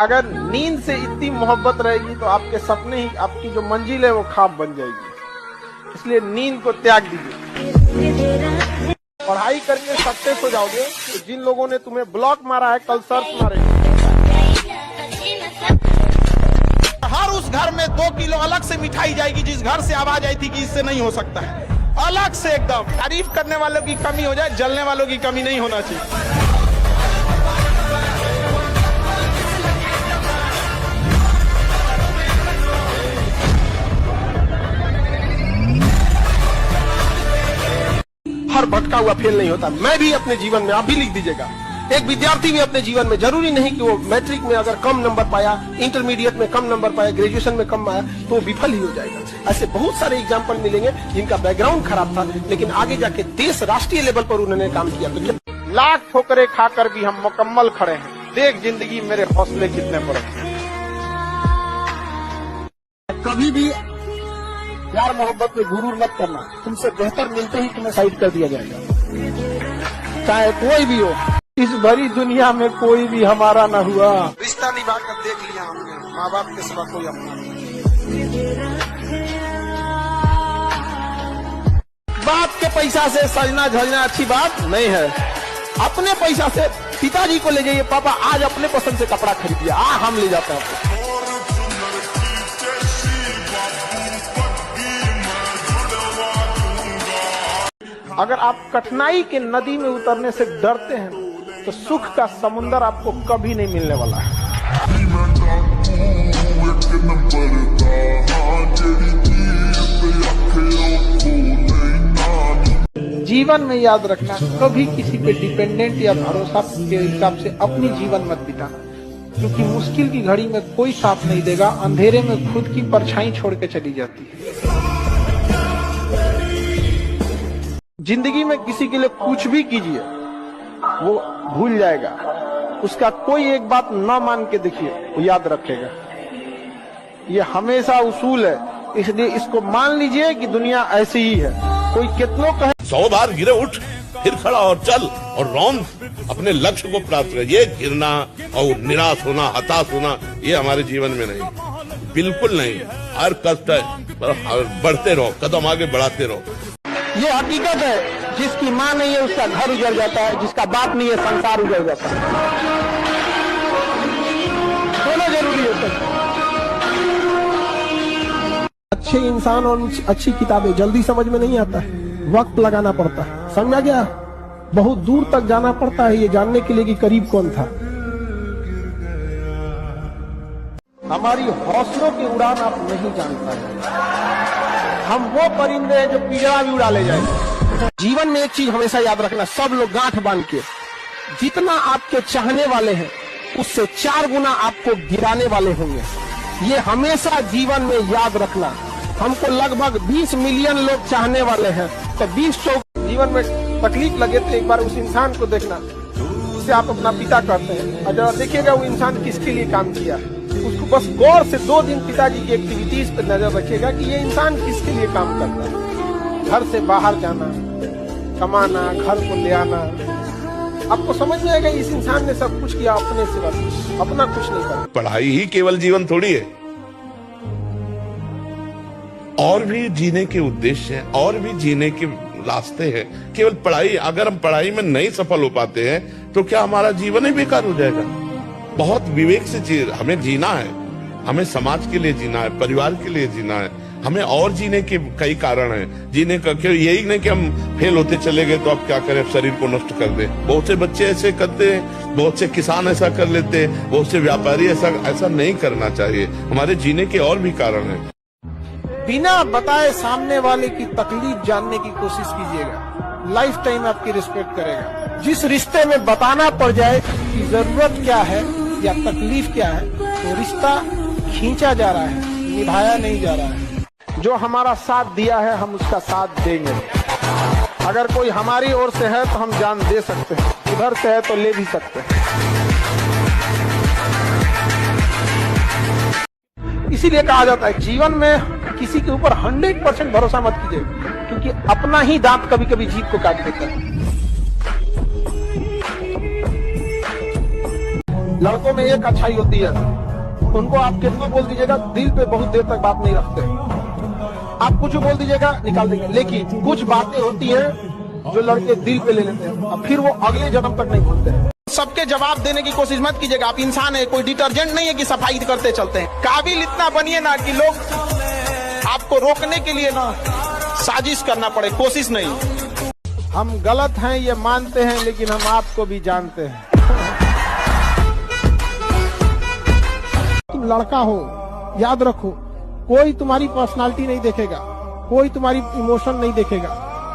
अगर नींद से इतनी मोहब्बत रहेगी तो आपके सपने ही, आपकी जो मंजिल है वो ख्वाब बन जाएगी। इसलिए नींद को त्याग दीजिए। पढ़ाई करके सक्सेस हो जाओगे तो जिन लोगों ने तुम्हें ब्लॉक मारा है कल सर्च मारेंगे। हर उस घर में 2 किलो अलग से मिठाई जाएगी जिस घर से आवाज आई थी कि इससे नहीं हो सकता है। अलग से एकदम तारीफ करने वालों की कमी हो जाए, जलने वालों की कमी नहीं होना चाहिए। हर भटका हुआ फेल नहीं होता। मैं भी अपने जीवन में, आप भी लिख दीजिएगा, एक विद्यार्थी भी अपने जीवन में, जरूरी नहीं कि वो मैट्रिक में अगर कम नंबर पाया, इंटरमीडिएट में कम नंबर पाया, ग्रेजुएशन में कम आया तो वो विफल ही हो जाएगा। ऐसे बहुत सारे एग्जाम्पल मिलेंगे जिनका बैकग्राउंड खराब था लेकिन आगे जाके देश राष्ट्रीय लेवल पर उन्होंने काम किया। तो लाख ठोकरें खाकर भी हम मुकम्मल खड़े हैं। देख जिंदगी मेरे हौसले कितने बड़े। कभी भी प्यार मोहब्बत में गुरूर मत करना। तुमसे बेहतर मिलते ही तुम्हें साइड कर दिया जाएगा, चाहे कोई भी हो। इस भरी दुनिया में कोई भी हमारा न हुआ। रिश्ता निभा कर देख लिया हमने, माँ बाप के सिवा कोई अपना नहीं। बाप के पैसा से सजना झजना अच्छी बात नहीं है। अपने पैसा से पिताजी को ले जाइए, पापा आज अपने पसंद से कपड़ा खरीदिए, हम ले जाते हैं। अगर आप कठिनाई के नदी में उतरने से डरते हैं तो सुख का समुंदर आपको कभी नहीं मिलने वाला है। जीवन में याद रखना, कभी किसी पे डिपेंडेंट या भरोसा के हिसाब से अपनी जीवन मत बिताना, क्योंकि मुश्किल की घड़ी में कोई साथ नहीं देगा। अंधेरे में खुद की परछाई छोड़ के चली जाती है। जिंदगी में किसी के लिए कुछ भी कीजिए वो भूल जाएगा। उसका कोई एक बात न मान के देखिए, वो याद रखेगा। ये हमेशा उसूल है, इसलिए इसको मान लीजिए कि दुनिया ऐसी ही है। कोई कितनों कहे 100 बार गिरे उठ, फिर खड़ा और चल और रौंद अपने लक्ष्य को प्राप्त कर। ये गिरना और निराश होना, हताश होना, ये हमारे जीवन में नहीं, बिल्कुल नहीं। हर कष्ट है, बढ़ते रहो, कदम आगे बढ़ाते रहो। ये हकीकत है, जिसकी माँ नहीं है उसका घर उजड़ जाता है, जिसका बाप नहीं है संसार उजड़ जाता है। दोनों जरूरी होते हैं। अच्छे इंसान और अच्छी किताबें जल्दी समझ में नहीं आता है, वक्त लगाना पड़ता है। समझा गया? बहुत दूर तक जाना पड़ता है ये जानने के लिए कि करीब कौन था। हमारी हौसलों की उड़ान आप नहीं जान पाए। हम वो परिंदे हैं जो पिंजरा भी उड़ा ले जाएंगे। जीवन में एक चीज हमेशा याद रखना, सब लोग गांठ बांध के, जितना आपके चाहने वाले हैं उससे 4 गुना आपको गिराने वाले होंगे। ये हमेशा जीवन में याद रखना। हमको लगभग 20 मिलियन लोग चाहने वाले हैं, तो 20 जीवन में तकलीफ लगे तो एक बार उस इंसान को देखना जिसे आप अपना पिता कहते हैं, और जरा देखिएगा वो इंसान किसके लिए काम किया। उसको बस गौर से 2 दिन पिताजी की एक्टिविटीज पर नजर रखिएगा कि ये इंसान किसके लिए काम करता है। घर से बाहर जाना, कमाना, घर को ले आना, आपको समझ में आएगा इस इंसान ने सब कुछ किया अपने सिवा, अपना कुछ नहीं करा। पढ़ाई ही केवल जीवन थोड़ी है, और भी जीने के उद्देश्य हैं, और भी जीने के रास्ते हैं। केवल पढ़ाई, अगर हम पढ़ाई में नहीं सफल हो पाते हैं तो क्या हमारा जीवन ही बेकार हो जाएगा? बहुत विवेक से हमें जीना है, हमें समाज के लिए जीना है, परिवार के लिए जीना है, हमें और जीने के कई कारण हैं जीने का। क्यों यही नहीं कि हम फेल होते चले गए तो अब क्या करें, शरीर को नष्ट कर दें। बहुत से बच्चे ऐसे करते हैं, बहुत से किसान ऐसा कर लेते हैं, बहुत से व्यापारी ऐसा नहीं करना चाहिए। हमारे जीने के और भी कारण हैं। बिना बताए सामने वाले की तकलीफ जानने की कोशिश कीजिएगा, लाइफ टाइम आपकी रिस्पेक्ट करेगा। जिस रिश्ते में बताना पड़ जाए कि जरूरत क्या है या तकलीफ क्या है, तो रिश्ता खींचा जा रहा है, निभाया नहीं जा रहा है। जो हमारा साथ दिया है हम उसका साथ देंगे। अगर कोई हमारी ओर से है तो हम जान दे सकते हैं, उधर से है तो ले भी सकते हैं। इसीलिए कहा जाता है जीवन में किसी के ऊपर 100% भरोसा मत कीजिए, क्योंकि अपना ही दांत कभी कभी जीत को काट देता है। लड़कों में एक अच्छाई होती है, उनको आप कितना बोल दीजिएगा दिल पे बहुत देर तक बात नहीं रखते। आप कुछ बोल दीजिएगा निकाल देंगे, लेकिन कुछ बातें होती हैं जो लड़के दिल पे ले लेते हैं और फिर वो अगले जन्म तक नहीं भूलते हैं। सबके जवाब देने की कोशिश मत कीजिएगा, आप इंसान है, कोई डिटर्जेंट नहीं है कि सफाई करते चलते हैं। काबिल इतना बनिए ना कि लोग आपको रोकने के लिए ना साजिश करना पड़े, कोशिश नहीं। हम गलत हैं ये मानते हैं, लेकिन हम आपको भी जानते हैं। तुम लड़का हो, याद रखो, कोई तुम्हारी पर्सनालिटी नहीं देखेगा, कोई तुम्हारी इमोशन नहीं देखेगा,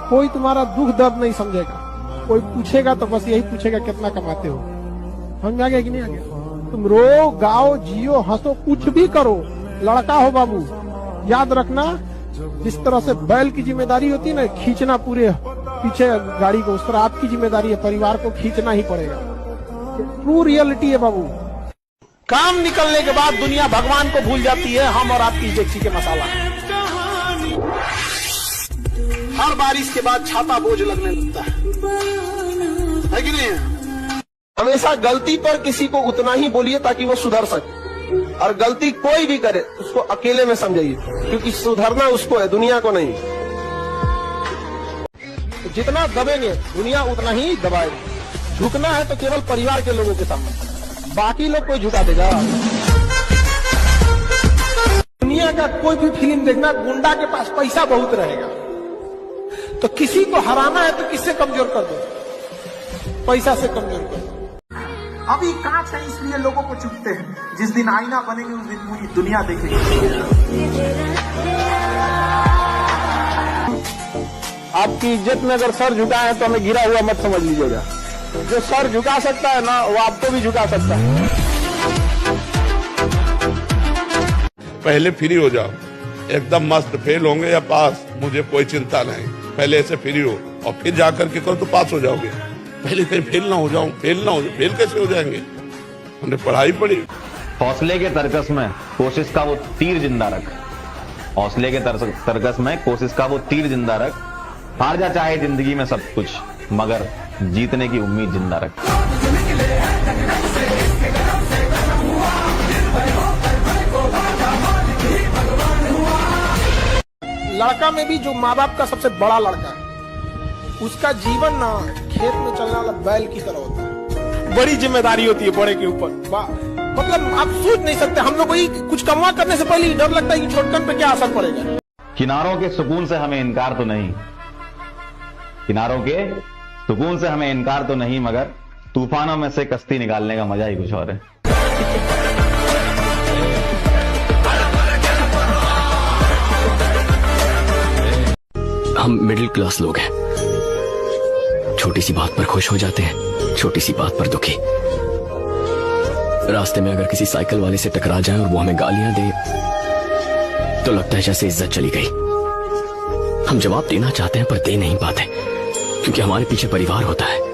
कोई तुम्हारा दुख दर्द नहीं समझेगा। कोई पूछेगा तो बस यही पूछेगा कितना कमाते हो। समझ आ गया कि नहीं आ गया? तुम रो, गाओ, जियो, हंसो, कुछ भी करो, लड़का हो बाबू। याद रखना, जिस तरह से बैल की जिम्मेदारी होती है ना खींचना पूरे पीछे गाड़ी को, उस तरह आपकी जिम्मेदारी है, परिवार को खींचना ही पड़ेगा। ट्रू रियलिटी है बाबू। काम निकलने के बाद दुनिया भगवान को भूल जाती है, हम और आपकी डेक्ची के मसाला। हर बारिश के बाद छाता बोझ लगने लगता है कि नहीं? हमेशा गलती पर किसी को उतना ही बोलिए ताकि वो सुधर सके, और गलती कोई भी करे उसको अकेले में समझिए, क्योंकि सुधरना उसको है, दुनिया को नहीं। तो जितना दबेंगे दुनिया उतना ही दबाएगी। झुकना है तो केवल परिवार के लोगों के सामने, बाकी लोग कोई झुका देगा। दुनिया का कोई भी फिल्म देखना, गुंडा के पास पैसा बहुत रहेगा, तो किसी को हराना है तो किससे कमजोर कर दो? पैसा से कमजोर कर दो। अभी कांच है इसलिए लोगों को चुपते हैं, जिस दिन आईना बनेंगे उस दिन पूरी दुनिया देखेगी। आपकी इज्जत में अगर सर झुका है तो हमें गिरा हुआ मत समझ लीजिएगा। जो सर झुका सकता है ना, वो आपको भी झुका सकता है। पहले फ्री हो जाओ, एकदम मस्त। फेल होंगे या पास, मुझे कोई चिंता नहीं। पहले ऐसे फ्री हो और फिर जाकर के करो तो पास हो जाओगे। पहले कहीं फेल ना हो जाऊं, फेल कैसे हो जाएंगे? हमने पढ़ाई पढ़ी। हौसले के तरकस में कोशिश का वो तीर जिंदा रख, हौसले के तरकस में कोशिश का वो तीर जिंदा रख। हार जा चाहे जिंदगी में सब कुछ, मगर जीतने की उम्मीद जिंदा रख। लड़का में भी जो माँ बाप का सबसे बड़ा लड़का है, उसका जीवन ना खेत में चलने वाला बैल की तरह होता है। बड़ी जिम्मेदारी होती है बड़े के ऊपर। मतलब आप सोच नहीं सकते, हम लोग को कुछ कमा करने से पहले डर लगता है कि छोटकन पे क्या असर पड़ेगा। किनारों के सुकून से हमें इनकार तो नहीं, किनारों के सुकून से हमें इनकार तो नहीं, मगर तूफानों में से कश्ती निकालने का मजा ही कुछ और है। हम मिडिल क्लास लोग हैं, छोटी सी बात पर खुश हो जाते हैं, छोटी सी बात पर दुखी। रास्ते में अगर किसी साइकिल वाले से टकरा जाए और वो हमें गालियां दे तो लगता है जैसे इज्जत चली गई। हम जवाब देना चाहते हैं पर दे नहीं पाते, क्योंकि हमारे पीछे परिवार होता है।